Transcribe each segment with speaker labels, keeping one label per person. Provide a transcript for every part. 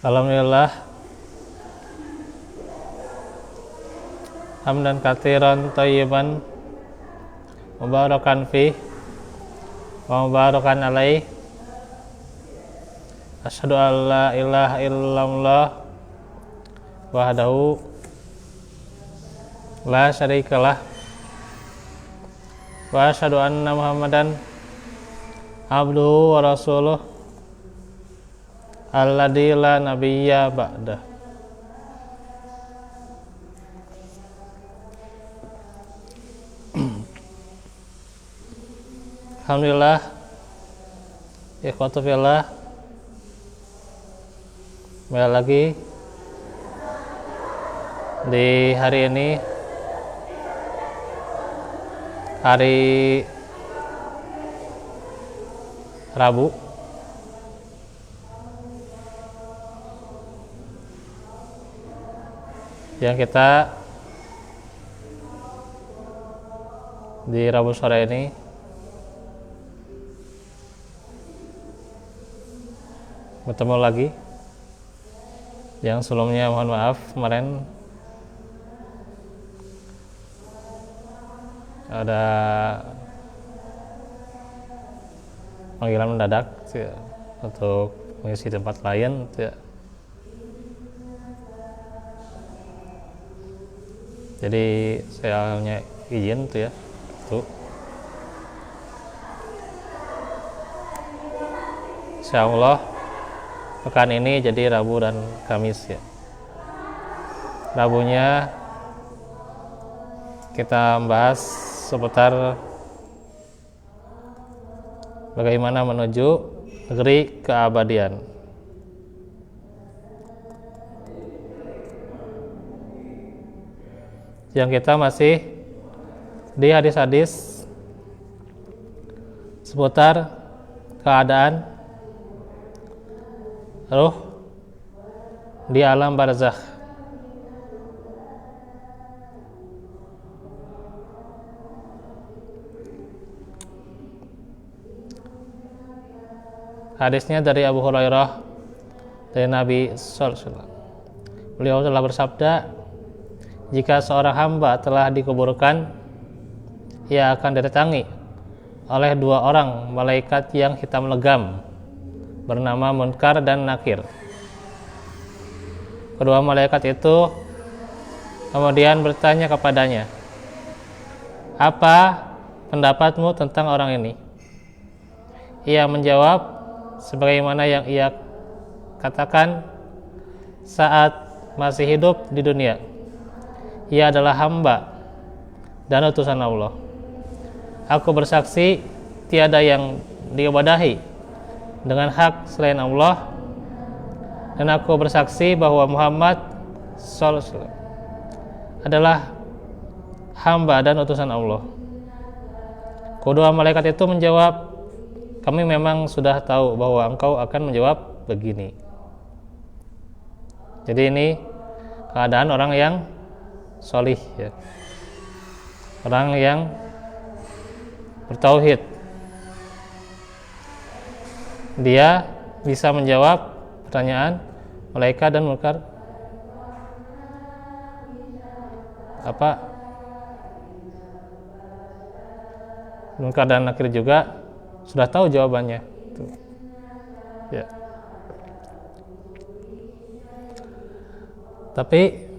Speaker 1: Alhamdulillah, hamdan katsiran thayyiban mubarakan fi wa mubarakan alaih. Asyhadu an la ilaha illallah wahdahu la syarikalah wa asyhadu anna Muhammadan abduhu wa rasuluh alladzi la nabiyya ba'dah. Alhamdulillah, ikhwatu fillah, kembali lagi di hari ini, hari Rabu, yang kita di Rabu sore ini bertemu lagi. Yang sebelumnya mohon maaf, kemarin ada panggilan mendadak ya, untuk mengisi tempat lain ya. Jadi saya hanya izin tuh ya, tuh. Insyaallah pekan ini jadi Rabu dan Kamis ya. Rabunya kita membahas seputar bagaimana menuju negeri keabadian. Yang kita masih di hadis-hadis seputar keadaan ruh di alam barzakh. Hadisnya dari Abu Hurairah dari Nabi sallallahu alaihi wasallam. Beliau telah bersabda, jika seorang hamba telah dikuburkan, ia akan didatangi oleh dua orang malaikat yang hitam legam bernama Munkar dan Nakir. Kedua malaikat itu kemudian bertanya kepadanya, apa pendapatmu tentang orang ini? Ia menjawab sebagaimana yang ia katakan saat masih hidup di dunia. Ia adalah hamba dan utusan Allah. Aku bersaksi tiada yang diibadahi dengan hak selain Allah, dan aku bersaksi bahwa Muhammad sallallahu alaihi wasallam adalah hamba dan utusan Allah. Kedua malaikat itu menjawab, kami memang sudah tahu bahwa engkau akan menjawab begini. Jadi ini keadaan orang yang solih ya. Orang yang bertauhid. Dia bisa menjawab pertanyaan malaikat dan munkar. Apa? Munkar dan nakir juga sudah tahu jawabannya. Tuh. Ya. Tapi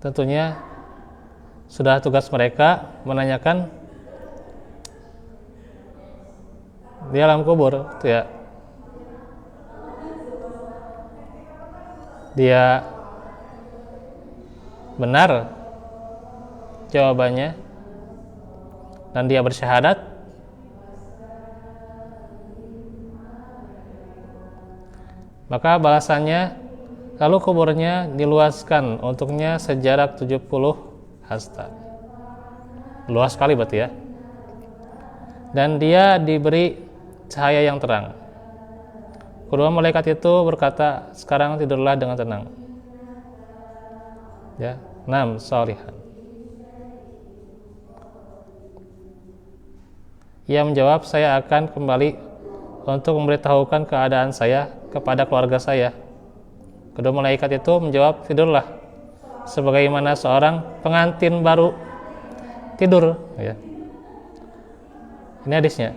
Speaker 1: tentunya sudah tugas mereka menanyakan di alam kubur tuh ya. Dia benar jawabannya dan dia bersyahadat, maka balasannya lalu kuburnya diluaskan untuknya sejarak 70 hasta. Luas sekali berarti ya. Dan dia diberi cahaya yang terang. Kedua malaikat itu berkata, sekarang tidurlah dengan tenang. Ya, 6 sholihan. Ia menjawab, saya akan kembali untuk memberitahukan keadaan saya kepada keluarga saya Kedua malaikat itu menjawab, tidurlah sebagaimana seorang pengantin baru tidur, ya. Ini hadisnya.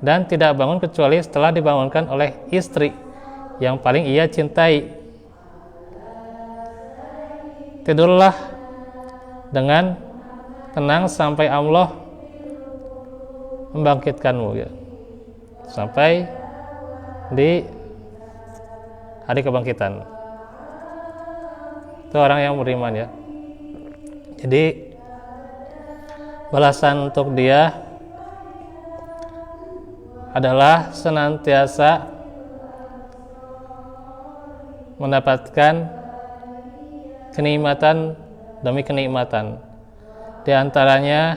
Speaker 1: Dan tidak bangun kecuali setelah dibangunkan oleh istri yang paling ia cintai. Tidurlah dengan tenang sampai Allah membangkitkanmu, ya. Sampai di hari kebangkitan. Itu orang yang beriman, ya. Jadi balasan untuk dia adalah senantiasa mendapatkan kenikmatan demi kenikmatan. Di antaranya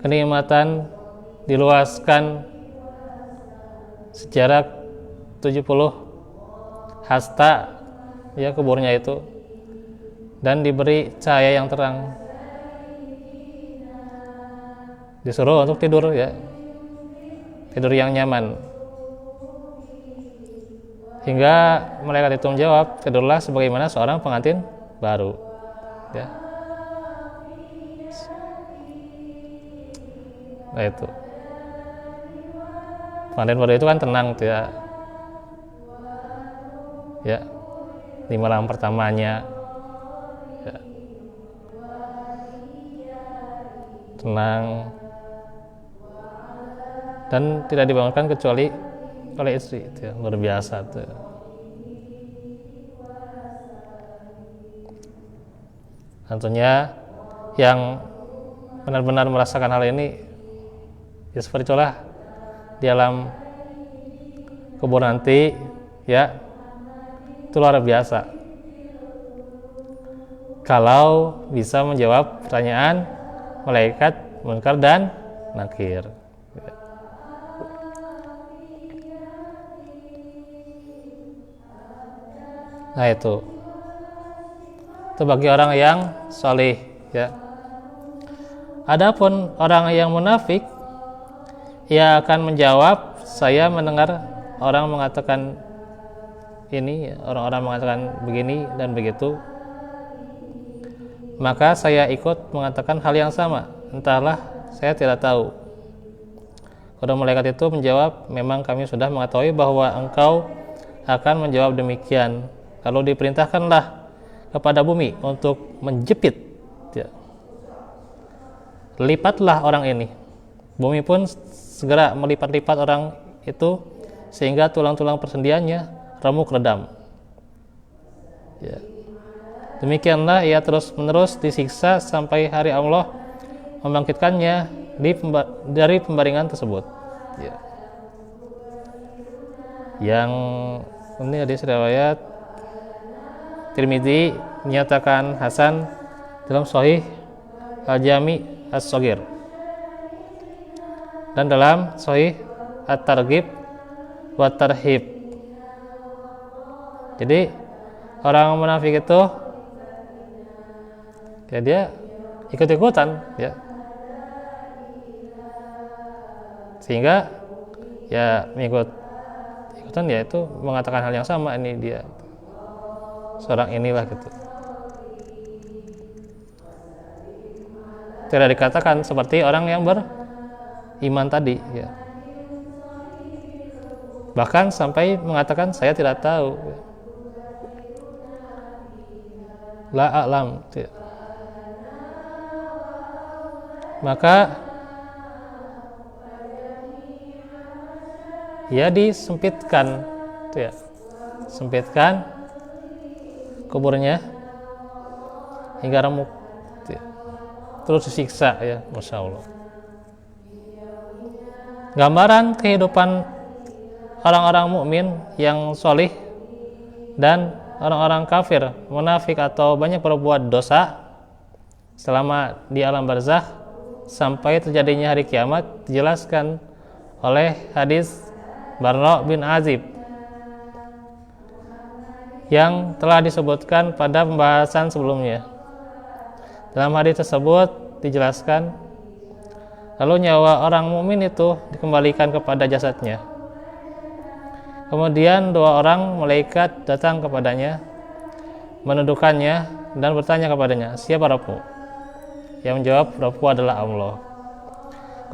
Speaker 1: kenikmatan diluaskan sejarak 70 hasta, ya, kuburnya itu, dan diberi cahaya yang terang. Disuruh untuk tidur, ya, tidur yang nyaman. Hingga malaikat itu menjawab, tidurlah sebagaimana seorang pengantin baru, ya. Nah, itu pengantin baru itu kan tenang, ya, ya, di malam pertamanya, ya, tenang dan tidak dibangunkan kecuali oleh istri, itu, ya, luar biasa tuh. Tentunya yang benar-benar merasakan hal ini, ya, seperti itulah di alam kubur nanti, ya, itu luar biasa. Kalau bisa menjawab pertanyaan malaikat Munkar dan Nakir. Nah, itu bagi orang yang soleh, ya. Adapun orang yang munafik, ia akan menjawab, saya mendengar orang mengatakan ini, orang-orang mengatakan begini dan begitu, maka saya ikut mengatakan hal yang sama, entahlah, saya tidak tahu. Kedua malaikat itu menjawab, memang kami sudah mengetahui bahwa engkau akan menjawab demikian. Lalu diperintahkanlah kepada bumi untuk menjepit, ya. Lipatlah orang ini. Bumi pun segera melipat-lipat orang itu sehingga tulang-tulang persendiannya remuk redam, ya. Demikianlah ia terus-menerus disiksa sampai hari Allah membangkitkannya dari pembaringan tersebut, ya. Yang ini hadis riwayat Tirmidzi, menyatakan hasan dalam Sahih Al-Jami As-Shaghir dan dalam Sahih At-Targhib wa Tarhib. Jadi orang munafik itu, ya, dia ikut-ikutan, ya, sehingga, ya, ikutan, ya, itu mengatakan hal yang sama, ini dia seorang inilah, gitu. Tidak dikatakan seperti orang yang beriman tadi, ya. Bahkan sampai mengatakan saya tidak tahu, ya. La a'lam, ya. Maka ia disempitkan, ya, sempitkan kuburnya hingga remuk, ya. Terus disiksa, ya, Masya Allah. Gambaran kehidupan orang-orang mukmin yang solih dan orang-orang kafir, munafik atau banyak berbuat dosa selama di alam barzakh sampai terjadinya hari kiamat dijelaskan oleh hadis Barra bin Azib yang telah disebutkan pada pembahasan sebelumnya. Dalam hadis tersebut dijelaskan, lalu nyawa orang mukmin itu dikembalikan kepada jasadnya. Kemudian dua orang malaikat datang kepadanya, menundukkannya dan bertanya kepadanya, siapa Rabbmu? Yang menjawab, Rabbku adalah Allah.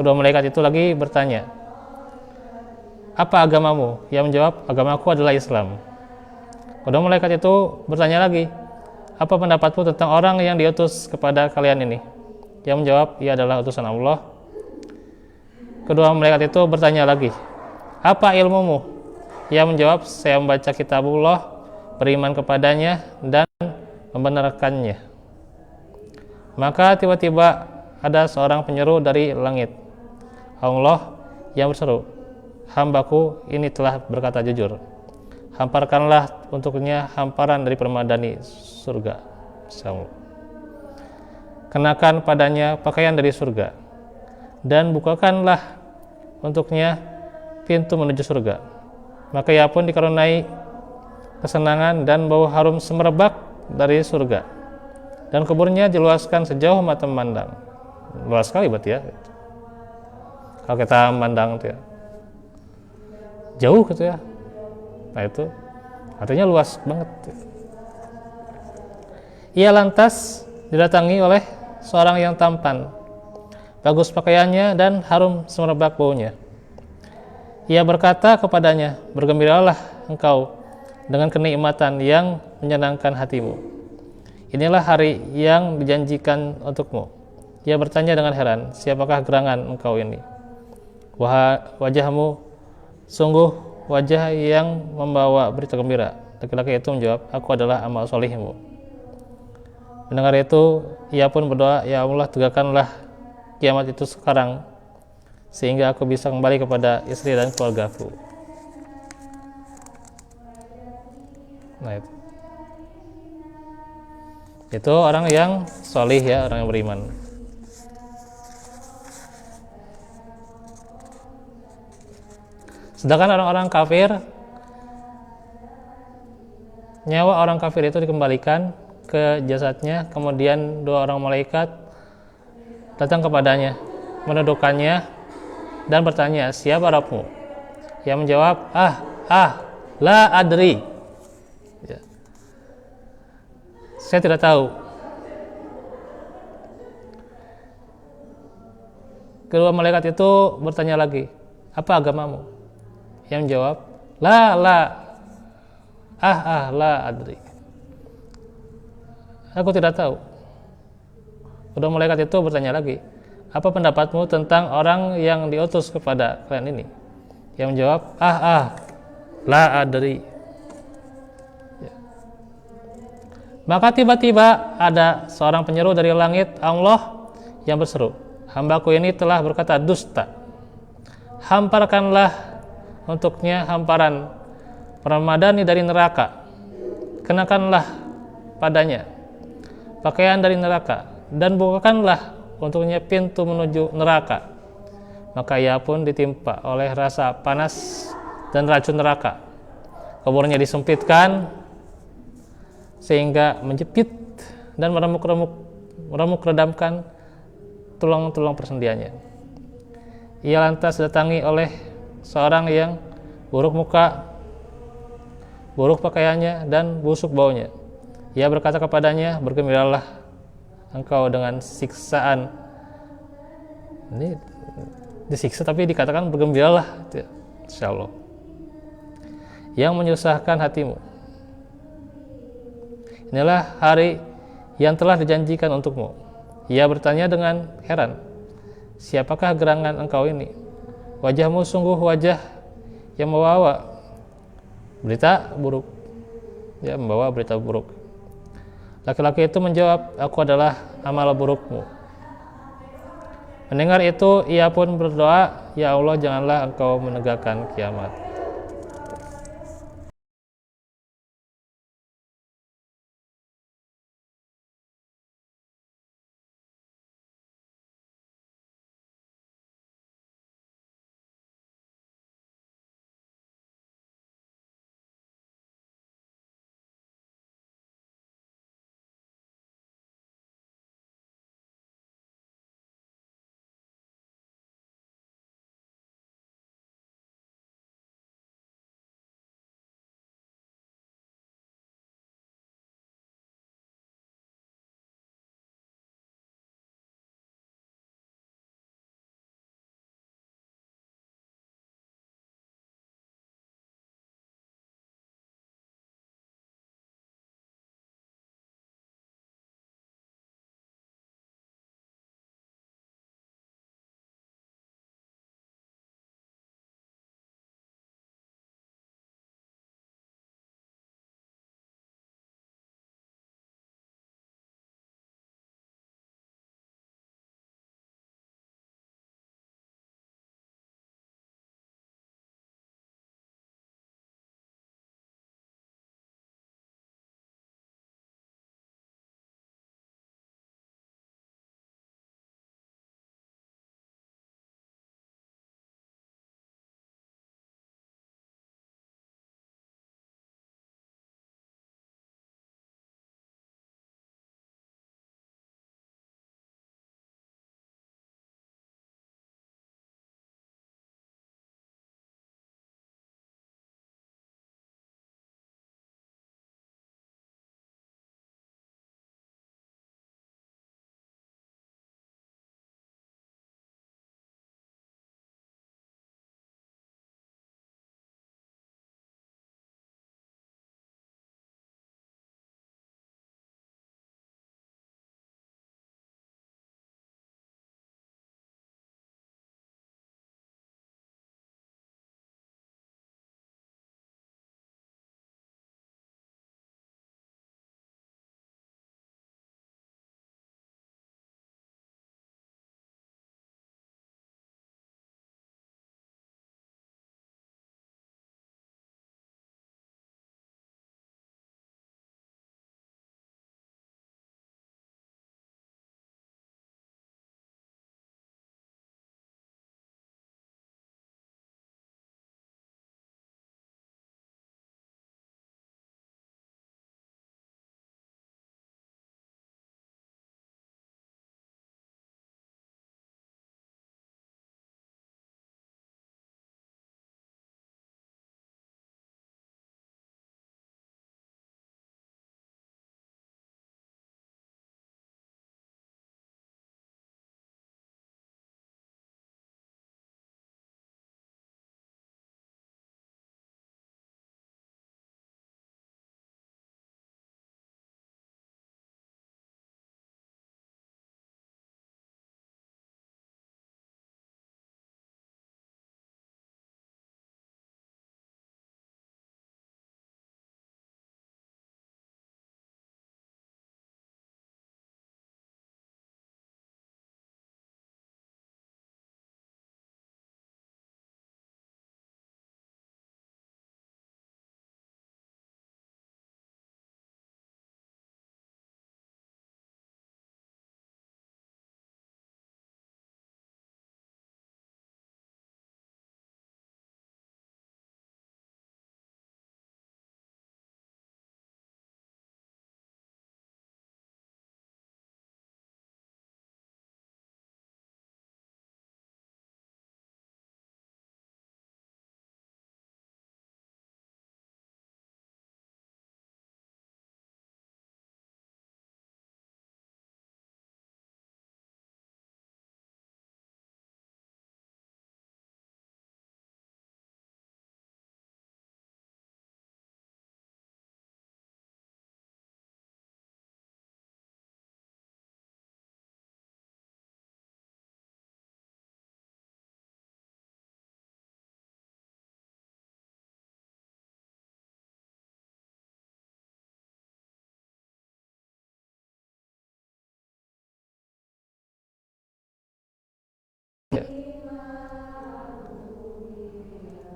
Speaker 1: Kedua malaikat itu lagi bertanya, apa agamamu? Yang menjawab, agamaku adalah Islam. Kedua malaikat itu bertanya lagi, apa pendapatmu tentang orang yang diutus kepada kalian ini? Yang menjawab, ia adalah utusan Allah. Kedua malaikat itu bertanya lagi, apa ilmumu? Ia menjawab, saya membaca kitabullah, beriman kepadanya, dan membenarkannya. Maka tiba-tiba ada seorang penyeru dari langit. Allah yang berseru, hambaku ini telah berkata jujur. Hamparkanlah untuknya hamparan dari permadani surga. Kenakan padanya pakaian dari surga, dan bukakanlah untuknya pintu menuju surga. Maka ia pun dikaruniai kesenangan dan bau harum semerbak dari surga, dan kuburnya diluaskan sejauh mata memandang. Luas sekali berarti ya, kalau kita memandang itu ya, jauh gitu ya. Nah itu artinya luas banget. Ia lantas didatangi oleh seorang yang tampan, bagus pakaiannya dan harum semerbak baunya. Ia berkata kepadanya, bergembiralah engkau dengan kenikmatan yang menyenangkan hatimu. Inilah hari yang dijanjikan untukmu. Ia bertanya dengan heran, siapakah gerangan engkau ini? Wajahmu sungguh wajah yang membawa berita gembira. Laki-laki itu menjawab, aku adalah amal solihmu. Mendengar itu, ia pun berdoa, ya Allah, tegakkanlah kiamat itu sekarang, sehingga aku bisa kembali kepada istri dan keluargaku. Nah itu orang yang solih ya, orang yang beriman. Sedangkan orang-orang kafir, nyawa orang kafir itu dikembalikan ke jasadnya, kemudian dua orang malaikat datang kepadanya, menundukkannya dan bertanya, siapa Rabbmu? Yang menjawab, la adri, ya, saya tidak tahu. Kedua malaikat itu bertanya lagi, apa agamamu? Yang menjawab, la adri, aku tidak tahu. Kedua malaikat itu bertanya lagi, apa pendapatmu tentang orang yang diutus kepada kalian ini? Yang menjawab, la adri, ya. Maka tiba-tiba ada seorang penyeru dari langit Allah yang berseru, hambaku ini telah berkata dusta. Hamparkanlah untuknya hamparan permadani dari neraka. Kenakanlah padanya pakaian dari neraka, dan bukakanlah untuknya pintu menuju neraka. Maka ia pun ditimpa oleh rasa panas dan racun neraka. Kuburnya disempitkan sehingga menjepit dan meremuk redamkan tulang-tulang persendiannya. Ia lantas datangi oleh seorang yang buruk muka, buruk pakaiannya, dan busuk baunya. Ia berkata kepadanya, bergembiralah engkau dengan siksaan. Ini disiksa tapi dikatakan bergembiralah, insyaallah, yang menyusahkan hatimu. Inilah hari yang telah dijanjikan untukmu. Ia bertanya dengan heran, siapakah gerangan engkau ini? Wajahmu sungguh wajah yang membawa berita buruk, ya, membawa berita buruk. Laki-laki itu menjawab, aku adalah amal burukmu. Mendengar itu, ia pun berdoa, ya Allah, janganlah engkau menegakkan kiamat.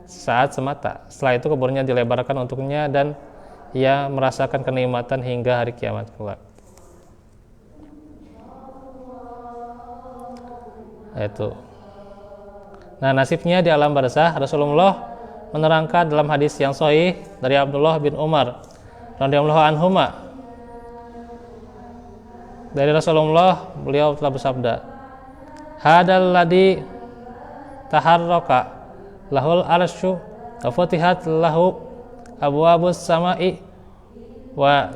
Speaker 1: saat semata. Setelah itu kuburnya dilebarkan untuknya dan ia merasakan kenikmatan hingga hari kiamat kelak. Itu. Nah, nasibnya di alam barzah, Rasulullah menerangkan dalam hadis yang sahih dari Abdullah bin Umar radhiyallahu anhuma, dari Rasulullah, beliau telah bersabda, hadal ladzi taharraka lahul arsyu wa futihat lahu abwabus sama'i wa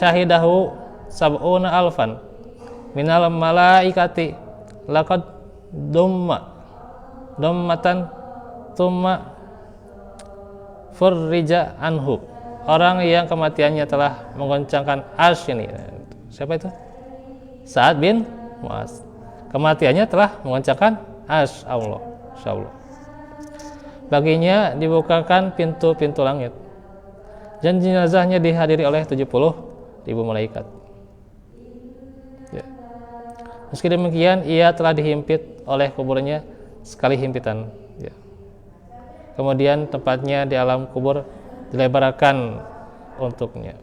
Speaker 1: syahidahu sab'una alfan minal malaikati laqad dummatan thumma furrija anhu. Orang yang kematiannya telah menggoncangkan arsy ini. Siapa itu? Sa'ad bin Mu'adz. Kematiannya telah menggoncangkan arsy Allah. Insyaallah. Baginya dibukakan pintu-pintu langit. Dan jenazahnya dihadiri oleh 70.000 malaikat. Ya. Meski demikian, ia telah dihimpit oleh kuburnya sekali himpitan. Ya. Kemudian tempatnya di alam kubur dilebarkan untuknya.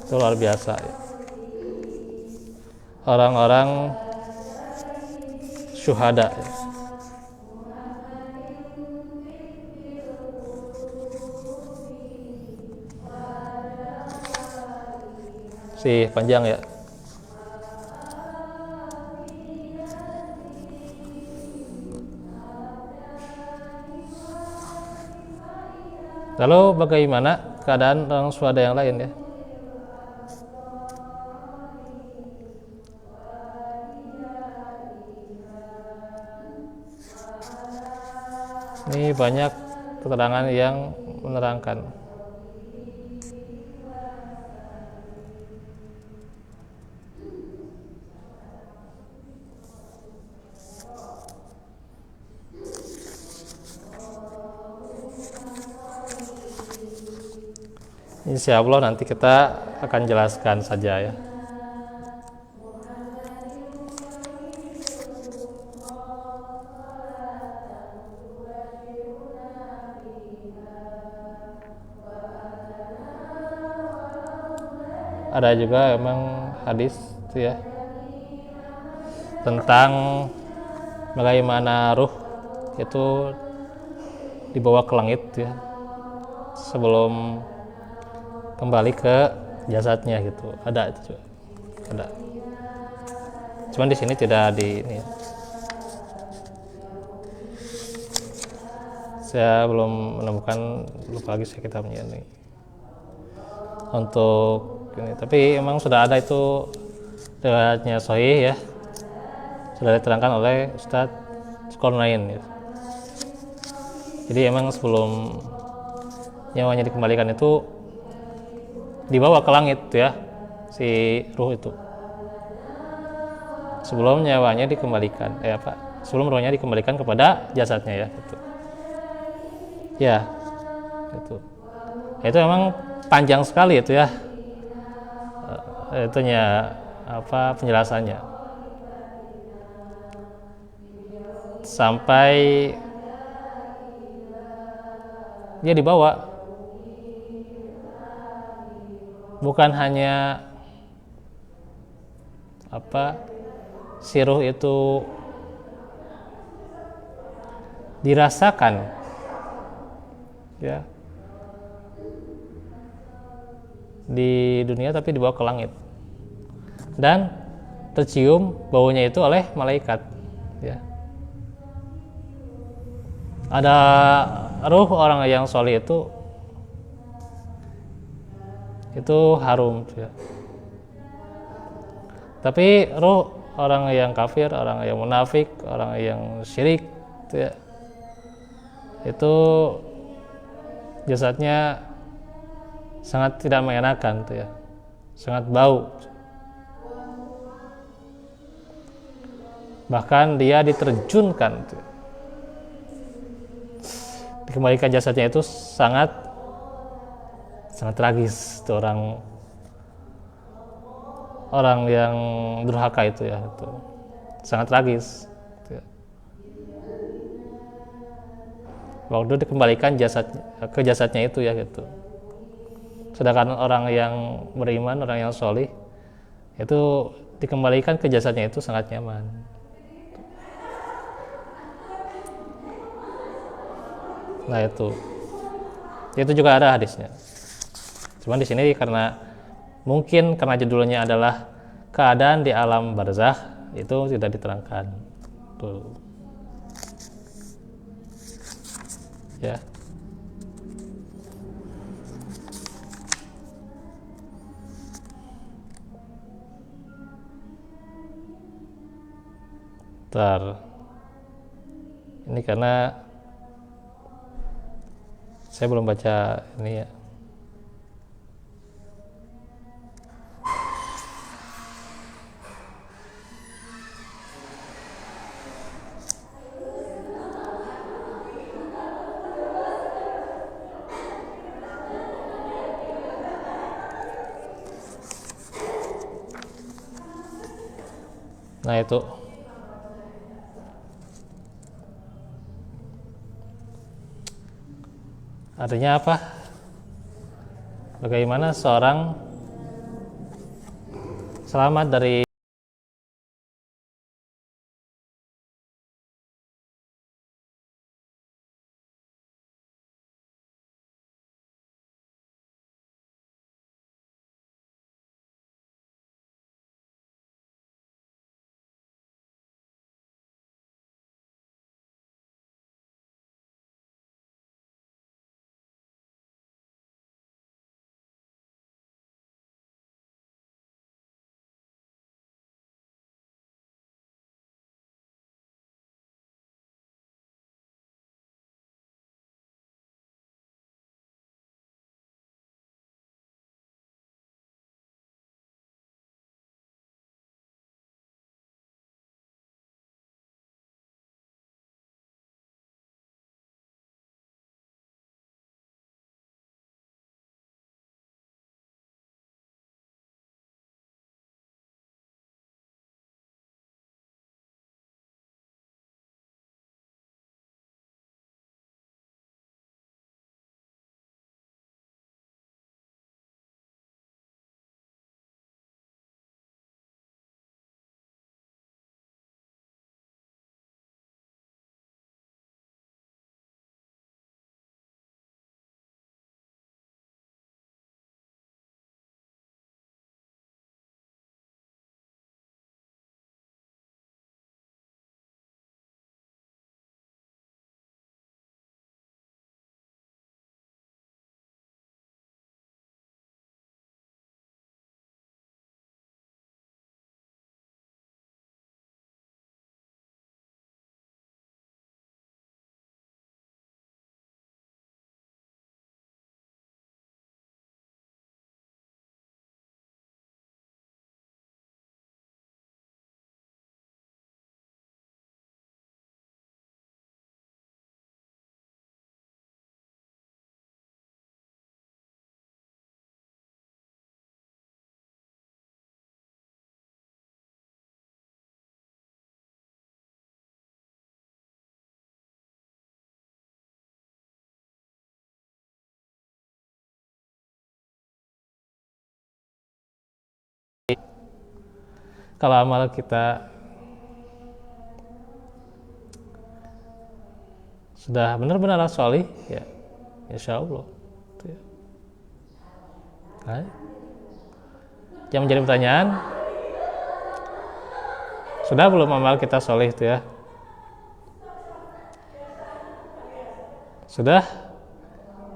Speaker 1: Itu luar biasa. Ya. Orang-orang syuhada. Ya. Panjang ya. Lalu bagaimana keadaan orang syuhada yang lain ya? Ini banyak keterangan yang menerangkan. Insya Allah nanti kita akan jelaskan saja ya. Ada juga emang hadis itu ya tentang bagaimana ruh itu dibawa ke langit ya sebelum kembali ke jasadnya gitu. Ada itu juga. Ada. Cuman di sini tidak di ini. Saya belum menemukan, lupa lagi saya kitabnya ini. Untuk ini, tapi emang sudah ada itu riwayatnya sahih ya. Sudah diterangkan oleh Ustadz Qarnain ya. Jadi emang sebelum nyawanya dikembalikan itu dibawa ke langit ya si ruh itu sebelum nyawanya dikembalikan sebelum ruhnya dikembalikan kepada jasadnya ya gitu. Ya itu memang panjang sekali itu ya itunya penjelasannya sampai dia dibawa. Bukan hanya si ruh itu dirasakan ya di dunia, tapi dibawa ke langit dan tercium baunya itu oleh malaikat ya. Ada ruh orang yang soleh itu harum ya. Tapi ruh orang yang kafir, orang yang munafik, orang yang syirik ya, itu jasadnya sangat tidak mengenakan ya, sangat bau. Bahkan dia diterjunkan dikembalikan jasadnya itu sangat tragis itu orang yang durhaka itu ya, itu sangat tragis gitu ya. waktu dikembalikan ke jasadnya itu ya gitu. Sedangkan orang yang beriman, orang yang sholih itu dikembalikan ke jasadnya itu sangat nyaman. Nah itu juga ada hadisnya. Cuman di sini mungkin karena judulnya adalah keadaan di alam barzakh, itu tidak diterangkan. Tuh. Ya. Ini karena saya belum baca ini ya. Nah itu artinya apa? Bagaimana seorang selamat dari kalau amal kita sudah benar-benar sholih ya insya Allah ya. Nah, yang menjadi pertanyaan, sudah belum amal kita sholih itu ya? Sudah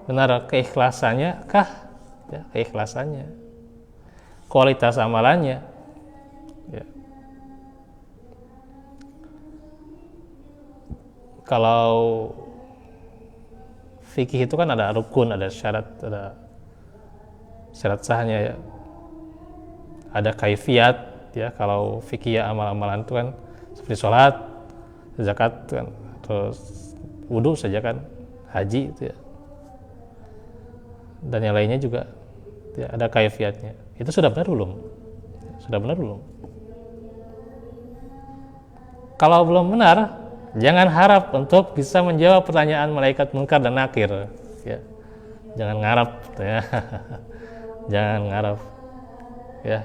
Speaker 1: benar keikhlasannya kah? Ya, keikhlasannya, kualitas amalannya ya. Kalau fikih itu kan ada rukun, ada syarat sahnya ya, ada kaifiat ya. Kalau fikih ya amal-amalan itu kan seperti sholat, zakat kan, terus wudhu saja kan, haji itu ya, dan yang lainnya juga ya, ada kaifiatnya. Itu sudah benar belum? Sudah benar belum? Kalau belum benar Jangan harap untuk bisa menjawab pertanyaan malaikat munkar dan nakir. Ya. Jangan ngarap, ya. Jangan ngarap. Ya.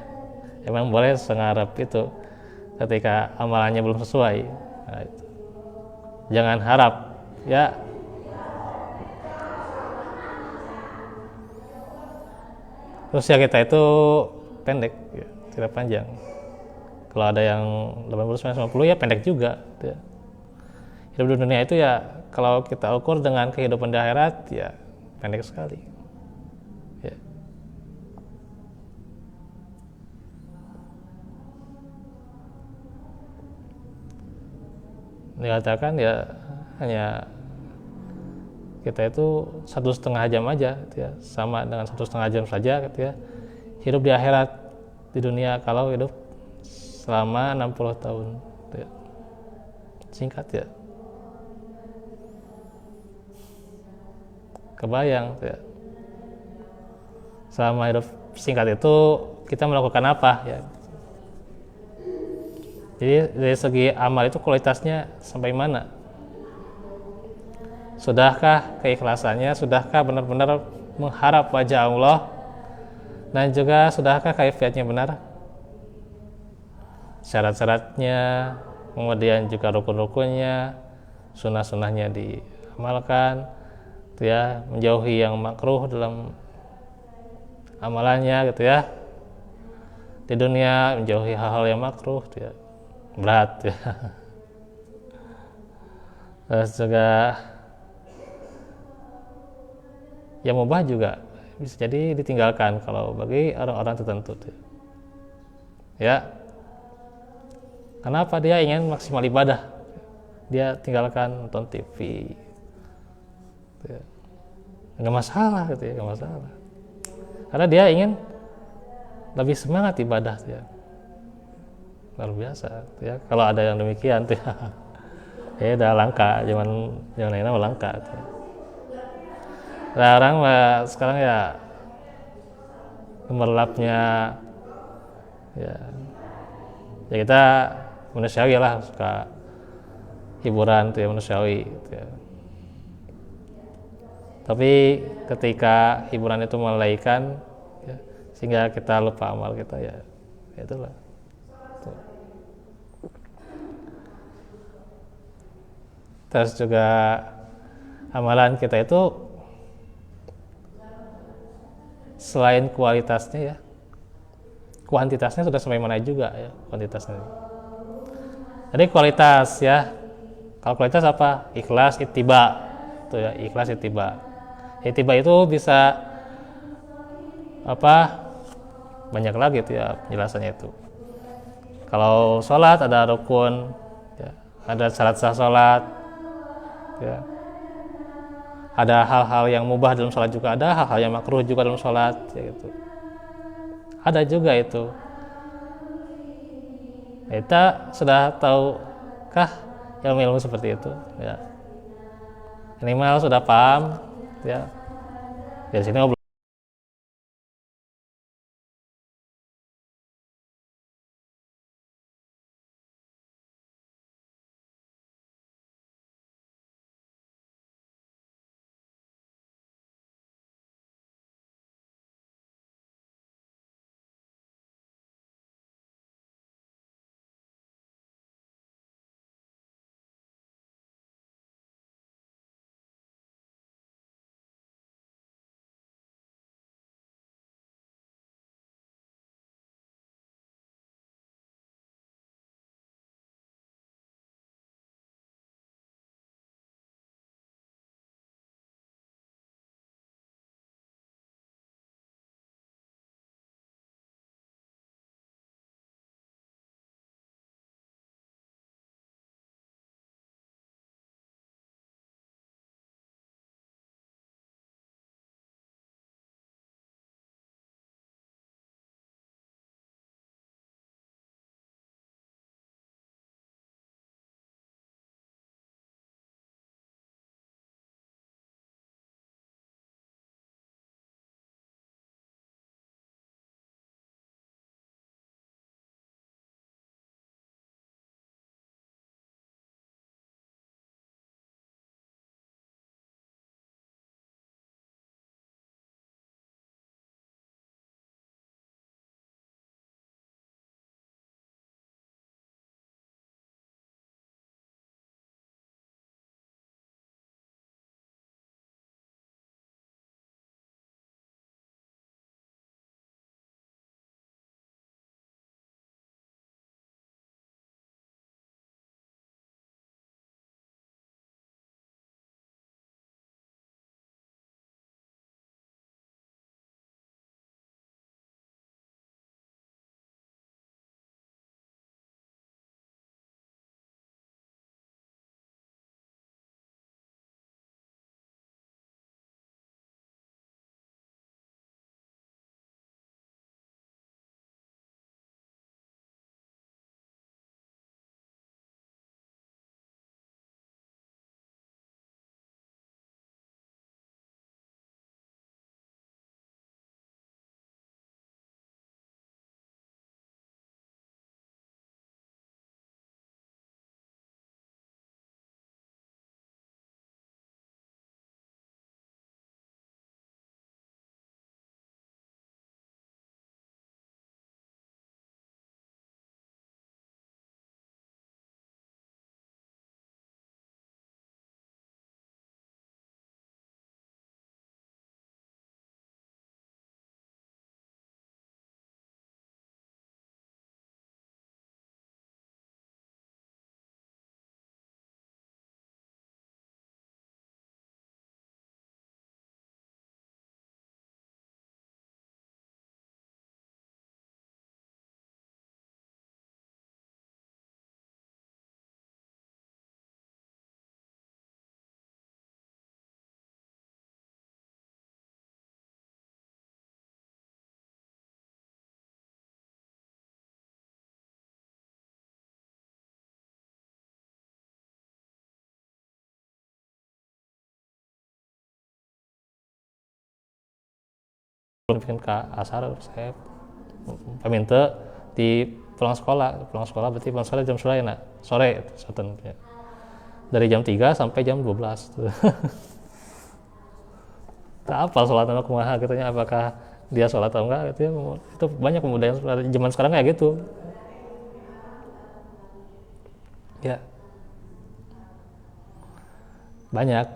Speaker 1: Emang boleh sengarap itu ketika amalannya belum sesuai. Nah, itu. Jangan harap, ya. Usia kita itu pendek, ya, tidak panjang. Kalau ada yang 80-90 ya pendek juga. Ya. Hidup di dunia itu ya kalau kita ukur dengan kehidupan di akhirat ya pendek sekali. Ya. Dikatakan ya hanya kita itu 1,5 jam aja, gitu ya, sama dengan 1,5 jam saja, gitu ya, hidup di akhirat di dunia kalau hidup selama 60 tahun, gitu ya. Singkat ya. Kebayang, gitu ya. Selama hidup singkat itu kita melakukan apa ya? Jadi dari segi amal itu kualitasnya sampai mana? Sudahkah keikhlasannya? Sudahkah benar-benar mengharap wajah Allah? Dan juga sudahkah kaifiatnya benar? Syarat-syaratnya, kemudian juga rukun-rukunnya, sunnah-sunnahnya diamalkan, gitu ya, menjauhi yang makruh dalam amalannya, gitu ya. Di dunia menjauhi hal-hal yang makruh, gitu ya, berat, ya. Terus juga yang mubah juga bisa jadi ditinggalkan kalau bagi orang-orang tertentu, ya. Kenapa dia ingin maksimal ibadah? Dia tinggalkan nonton TV, ya. Nggak masalah, gitu ya, nggak masalah. Karena dia ingin lebih semangat ibadah, ya. Luar biasa, ya. Kalau ada yang demikian, ya, ya udah langka, zaman ini langka. Ya. Nah, orang sekarang ya gemerlapnya ya kita manusiawi lah, suka hiburan tuh ya, manusiawi gitu ya. Tapi ketika hiburan itu melalaikan ya, sehingga kita lupa amal kita ya itulah tuh. Terus juga amalan kita itu selain kualitasnya ya, kuantitasnya sudah sampai mana juga ya kuantitasnya. Jadi kualitas ya, kalau kualitas apa? Ikhlas, ittiba, itu ya, ikhlas, ittiba. Ittiba itu bisa apa? Banyak lagi itu ya penjelasannya itu. Kalau sholat ada rukun, ya, ada syarat sah sholat, ya. Ada hal-hal yang mubah dalam sholat juga, ada hal-hal yang makruh juga dalam sholat, ya gitu. Ada juga itu. Kita sudah tahukah ilmu-ilmu seperti itu? Ya. Minimal sudah paham, ya. Dari sini kalau bikin ke asar saya paminta di pulang sekolah berarti pulang sekolah jam sore saten ya. Dari jam 3 sampai jam 12 tuh. Tak apa sholat anak kumaha katanya, apakah dia sholat atau enggak gitu ya. Itu banyak pemuda yang zaman sekarang kayak gitu ya, banyak.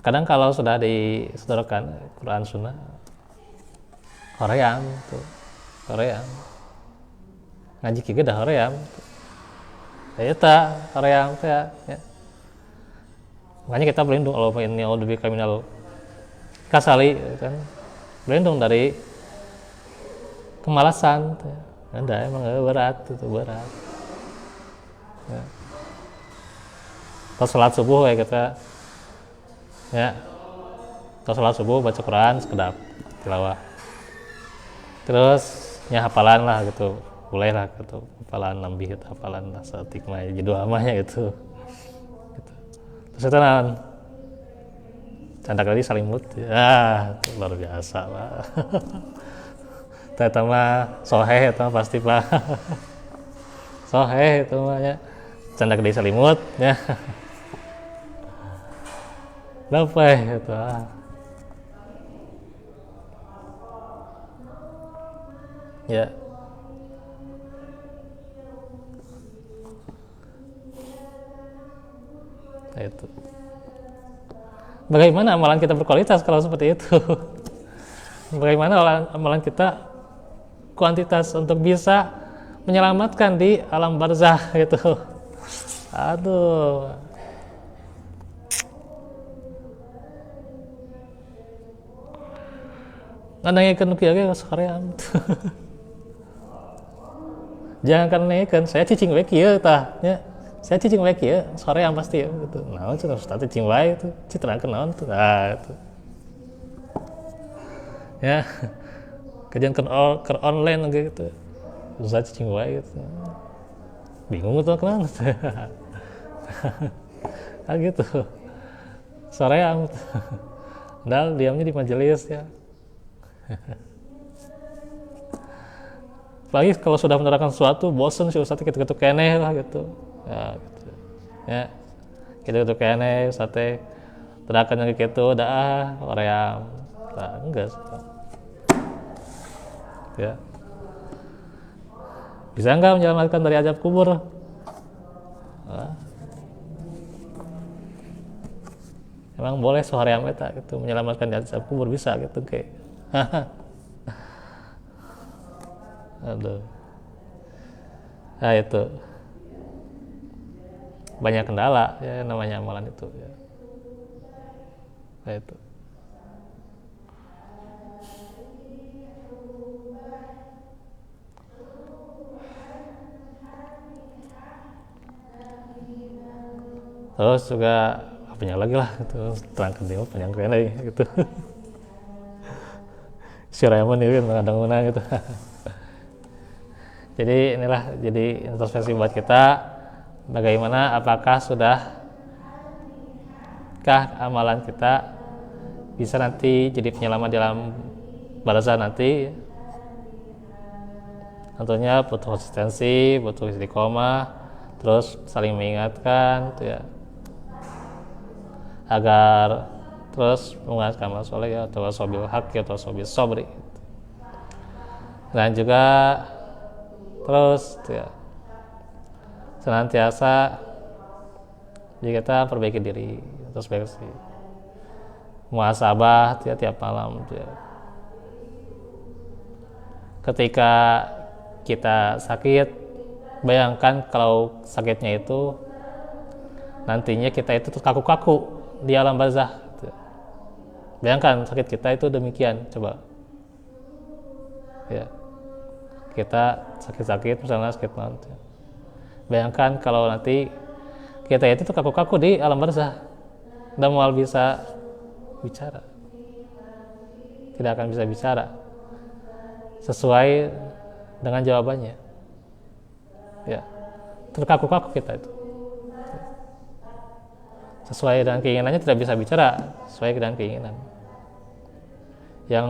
Speaker 1: Kadang kalau sudah disodorkan Quran Sunnah hoream tuh, hoream ngaji kieu dah hoream eta hoream teh ya. Makanya kita berlindung Allah inni a'udzubika minal kasali kan, berlindung dari kemalasan tuh. Anda emang berat itu berat ya. Pas sholat subuh ya kita ya, pas sholat subuh baca Quran sekedap tilawah, terus ya hafalan lah gitu, boleh lah gitu, hafalan nambih gitu, hafalan lah setikmah judul amanya gitu. Terus itu nan candak tadi salimut ya, luar biasa lah. Ternyata mah soheh itu pasti pak. Soheh itu mah ya, candak tadi salimut ya. Dapat itu ya. Nah, itu. Bagaimana amalan kita berkualitas kalau seperti itu? Bagaimana amalan kita kuantitas untuk bisa menyelamatkan di alam barzah gitu? Aduh. Nandangikeun kieu ge saream. Jangan kan naikkan, saya cicing we kieu tah nya. Saya cicing we kieu saream pasti ya gitu. Naon cenah ustaz cicing wae itu, citerangkeun naon tuh. Ah itu. Ya. Kajian ke online gitu. Ustaz cicing wae gitu. Bingung tuh kenapa. Ah gitu. Saream. Padahal diamnya di majelis ya. Apalagi kalau sudah menerangkan sesuatu bosan si ustaz gitu-gitu keneh lah gitu ya, gitu ya, gitu-gitu keneh ustaz terangkan yang gitu dah orang nah, enggak ya, bisa enggak menyelamatkan dari azab kubur? Nah, emang boleh sehoream eta gitu menyelamatkan dari azab kubur, bisa gitu kayak. Aduh. Nah itu banyak kendala ya namanya amalan itu ya. Nah itu. Terus juga apanya lagi lah itu terangkan dia panjang kena gitu. Si Raymond itu kan kadang-kadang gitu. Jadi inilah jadi introspeksi buat kita, bagaimana apakah sudahkah amalan kita bisa nanti jadi penyelamat dalam barzah nanti. Tentunya butuh konsistensi, butuh istiqomah, terus saling mengingatkan gitu ya, agar terus mengingatkan amal soleh ya, atau sobil hak atau sobil sobri gitu. Dan juga terus ya, senantiasa jadi kita perbaiki diri, terus bersih muhasabah tiap malam ya. Ketika kita sakit, bayangkan kalau sakitnya itu nantinya kita itu kaku-kaku di alam barzah. Bayangkan sakit kita itu demikian, coba ya, kita sakit-sakit misalnya sakit nanti. Bayangkan kalau nanti kita itu kaku-kaku di alam barzah, tidak mau bisa bicara, tidak akan bisa bicara sesuai dengan jawabannya ya, terkaku-kaku kita itu. sesuai dengan keinginannya tidak bisa bicara sesuai dengan keinginan. Yang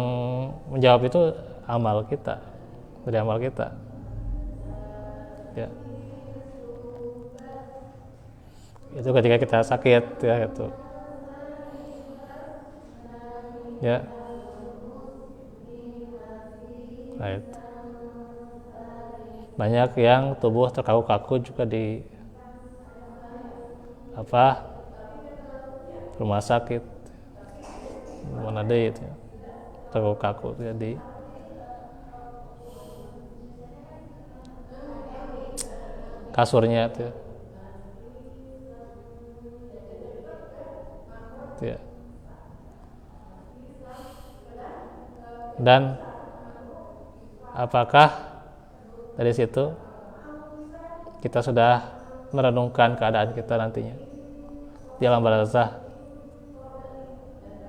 Speaker 1: menjawab itu amal kita, dari amal kita. Ya. Itu ketika kita sakit ya itu. Ya. Right. Banyak yang tubuh terkaku-kaku juga di rumah sakit, mana deh itu terkaku-kaku jadi kasurnya itu ya. Dan apakah dari situ kita sudah merenungkan keadaan kita nantinya di alam barzakh,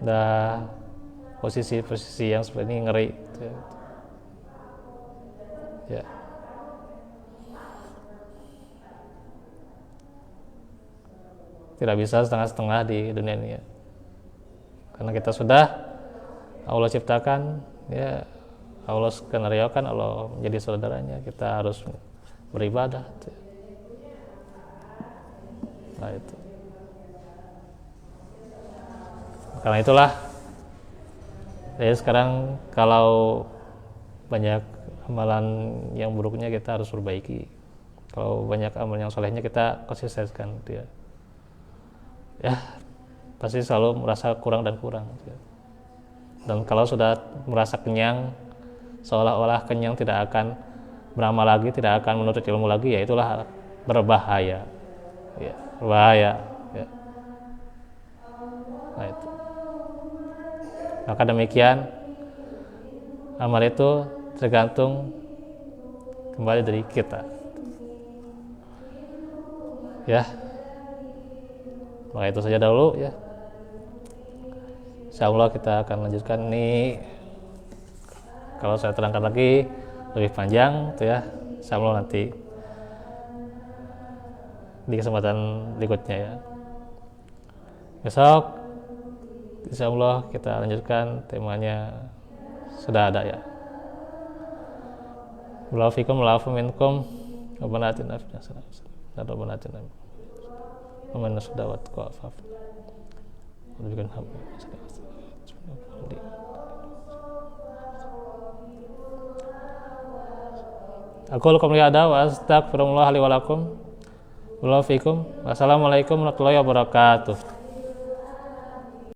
Speaker 1: dah posisi-posisi yang seperti ini ngeri ya. Tidak bisa setengah-setengah di dunia ini ya. Karena kita sudah Allah ciptakan ya, Allah skenariokan, Allah menjadi saudaranya, kita harus beribadah. Nah itu. Karena itulah, jadi sekarang kalau banyak amalan yang buruknya kita harus perbaiki. Kalau banyak amalan yang solehnya kita konsistenkan dia. Ya, pasti selalu merasa kurang dan kurang. Dan kalau sudah merasa kenyang, seolah-olah kenyang tidak akan beramal lagi, tidak akan menuntut ilmu lagi, ya itulah berbahaya. Ya, berbahaya. Ya. Nah itu. Maka demikian, amal itu tergantung kembali dari kita. Ya. Maka itu saja dulu ya. Insyaallah kita akan lanjutkan ini. Kalau saya terangkan lagi lebih panjang itu ya. Insyaallah nanti di kesempatan berikutnya ya. Besok insyaallah kita lanjutkan, temanya sudah ada ya. Wallahu fikum wallahu minkum. Rabbana atina fid dunya hasanah wa qina Aman nasudawat qafaf. Berikan hamba. Aku lakum liada wa astaghfirullah li wa lakum. Wallahu fikum. Wassalamualaikum warahmatullahi wabarakatuh.